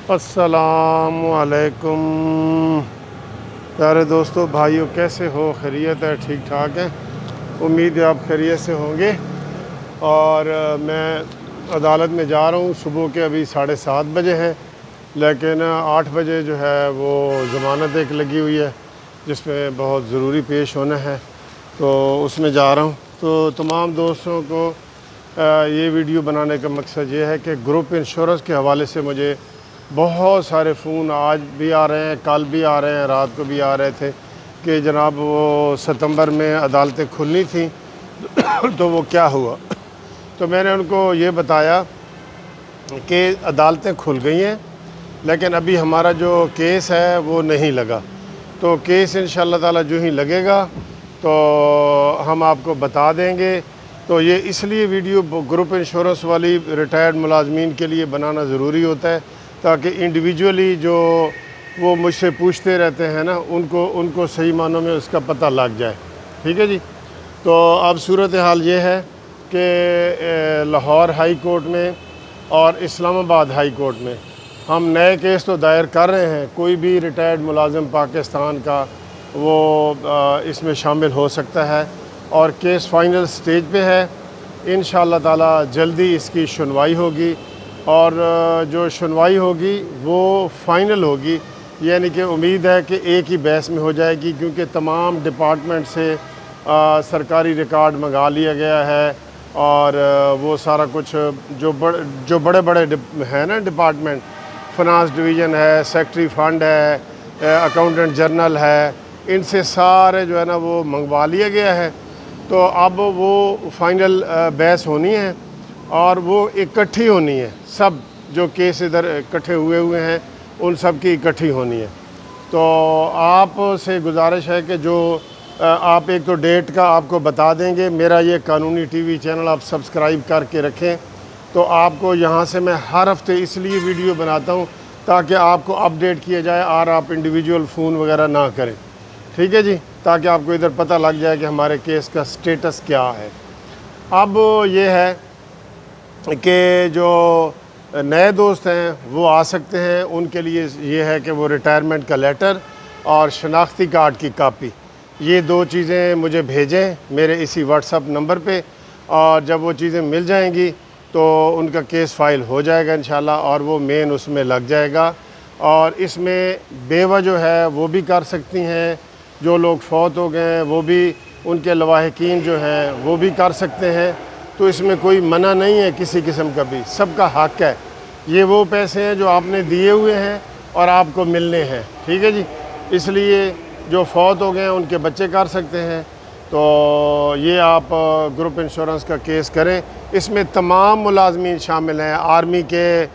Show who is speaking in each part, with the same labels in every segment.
Speaker 1: अस्सलाम वालेकुम प्यारे दोस्तों, भाइयों, कैसे हो? खैरियत है? ठीक ठाक है। उम्मीद है आप खैरियत से होंगे। और मैं अदालत में जा रहा हूँ। सुबह के अभी 7:30 बजे हैं, लेकिन 8 बजे जो है वो ज़मानत एक लगी हुई है जिसमें बहुत ज़रूरी पेश होना है, तो उसमें जा रहा हूँ। तो तमाम दोस्तों को ये वीडियो बनाने का मकसद ये है कि ग्रुप इंश्योरेंस के हवाले से मुझे बहुत सारे फ़ोन आज भी आ रहे हैं, कल भी आ रहे हैं, रात को भी आ रहे थे कि जनाब वो सितंबर में अदालतें खुलनी थी तो वो क्या हुआ। तो मैंने उनको ये बताया कि अदालतें खुल गई हैं, लेकिन अभी हमारा जो केस है वो नहीं लगा। तो केस इंशाअल्लाह ताला जो ही लगेगा तो हम आपको बता देंगे। तो ये इसलिए वीडियो ग्रुप इंश्योरेंस वाली रिटायर्ड मुलाजमीन के लिए बनाना ज़रूरी होता है, ताकि इंडिविजुअली जो वो मुझसे पूछते रहते हैं ना, उनको सही मानों में उसका पता लग जाए। ठीक है जी। तो अब सूरत हाल ये है कि लाहौर हाई कोर्ट में और इस्लामाबाद हाई कोर्ट में हम नए केस तो दायर कर रहे हैं। कोई भी रिटायर्ड मुलाजिम पाकिस्तान का वो इसमें शामिल हो सकता है और केस फ़ाइनल स्टेज पे है। इंशाअल्लाह ताला जल्दी इसकी सुनवाई होगी और जो सुनवाई होगी वो फ़ाइनल होगी, यानी कि उम्मीद है कि एक ही बहस में हो जाएगी, क्योंकि तमाम डिपार्टमेंट से सरकारी रिकॉर्ड मंगा लिया गया है और वो सारा कुछ जो बड़े बड़े हैं ना डिपार्टमेंट, फाइनेंस डिवीज़न है, सेक्रेटरी फ़ंड है, अकाउंटेंट जनरल है, इनसे सारे जो है ना वो मंगवा लिया गया है। तो अब वो फ़ाइनल बहस होनी है और वो इकट्ठी होनी है। सब जो केस इधर इकट्ठे हुए हैं उन सब की इकट्ठी होनी है। तो आप से गुजारिश है कि जो आप एक तो डेट का आपको बता देंगे। मेरा ये कानूनी टीवी चैनल आप सब्सक्राइब करके रखें, तो आपको यहाँ से मैं हर हफ्ते इसलिए वीडियो बनाता हूँ ताकि आपको अपडेट किया जाए और आप इंडिविजुअल फ़ोन वगैरह ना करें। ठीक है जी, ताकि आपको इधर पता लग जाए कि हमारे केस का स्टेटस क्या है। अब ये है कि जो नए दोस्त हैं वो आ सकते हैं। उनके लिए ये है कि वो रिटायरमेंट का लेटर और शनाख्ती कार्ड की कापी, ये 2 चीज़ें मुझे भेजें मेरे इसी व्हाट्सअप नंबर पे, और जब वो चीज़ें मिल जाएंगी तो उनका केस फ़ाइल हो जाएगा इंशाल्लाह, और वो मेन उसमें लग जाएगा। और इसमें बेवा जो है वो भी कर सकती हैं, जो लोग फौत हो गए हैं वो भी, उनके लवाहिकीन जो हैं वो भी कर सकते हैं। तो इसमें कोई मना नहीं है किसी किस्म का भी, सबका हक़ है। ये वो पैसे हैं जो आपने दिए हुए हैं और आपको मिलने हैं। ठीक है जी। इसलिए जो फौत हो गए हैं उनके बच्चे कर सकते हैं। तो ये आप ग्रुप इंश्योरेंस का केस करें। इसमें तमाम मुलाजमीन शामिल हैं। आर्मी के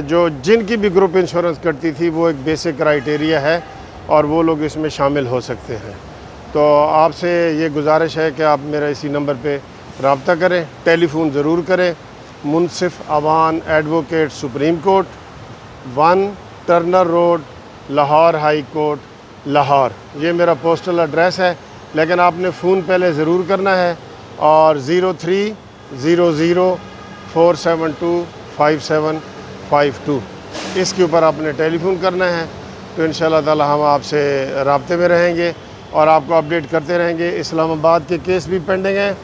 Speaker 1: जो जिनकी भी ग्रुप इंश्योरेंस करती थी वो एक बेसिक क्राइटेरिया है और वो लोग इसमें शामिल हो सकते हैं। तो आपसे ये गुजारिश है कि आप मेरा इसी नंबर पे रब्ता करें, टेलीफोन ज़रूर करें। Munsif Awan advocate supreme court, 1 Turner road, Lahore high court, Lahore, ये मेरा पोस्टल एड्रेस है। लेकिन आपने फ़ोन पहले ज़रूर करना है और 0300472575 इसके ऊपर आपने टेलीफोन करना है। तो इंशाअल्लाह ताला हम आपसे राब्ते में रहेंगे और आपको अपडेट करते रहेंगे। इस्लामाबाद के केस भी पेंडिंग हैं,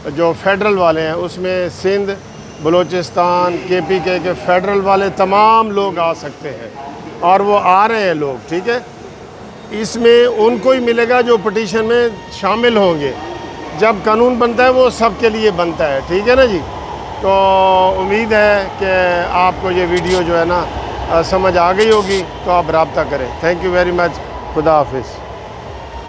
Speaker 1: जो फेडरल वाले हैं उसमें सिंध, बलूचिस्तान, KPK के फेडरल वाले तमाम लोग आ सकते हैं और वो आ रहे हैं लोग। ठीक है, इसमें उनको ही मिलेगा जो पटिशन में शामिल होंगे। जब कानून बनता है वो सब के लिए बनता है। ठीक है ना जी। तो उम्मीद है कि आपको ये वीडियो जो है ना समझ आ गई होगी, तो आप रब्ता करें। Thank you very much. खुदा हाफिज़।